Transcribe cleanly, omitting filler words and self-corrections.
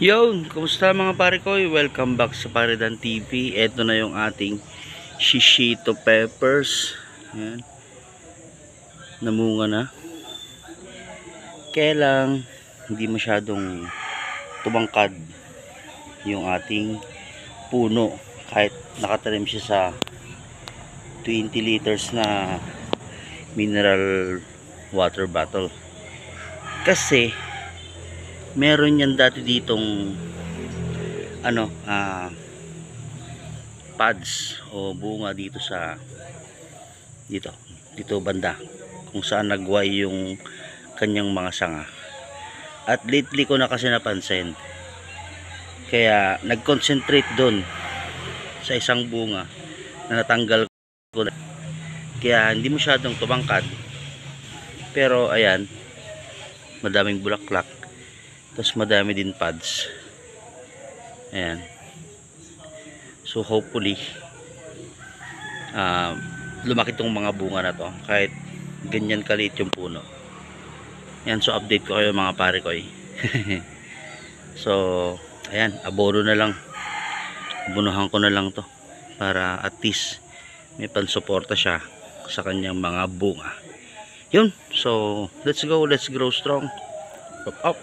Yo, kumusta mga pare ko? Welcome back sa Paredan TV. Ito na yung ating shishito peppers. Ayan, namunga na. Kaya lang, hindi masyadong tumangkad yung ating puno. Kahit nakatanim siya sa 20 liters na mineral water bottle. Kasi, meron yan dati ditong pads o bunga dito sa dito banda kung saan nagway yung kanyang mga sanga, at lately ko na kasi napansin, kaya nag-concentrate doon sa isang bunga na natanggal ko na, kaya hindi masyadong tumangkad, pero ayan, madaming bulaklak, tapos madami din pads. Ayan, so hopefully lumaki tong mga bunga na to kahit ganyan kaliit yung puno. Yan, so update ko kayo mga pare ko so ayan, abono na lang, abunuhan ko na lang to para at least may pansuporta siya sa kanyang mga bunga. Yun, so let's go, let's grow strong. Up.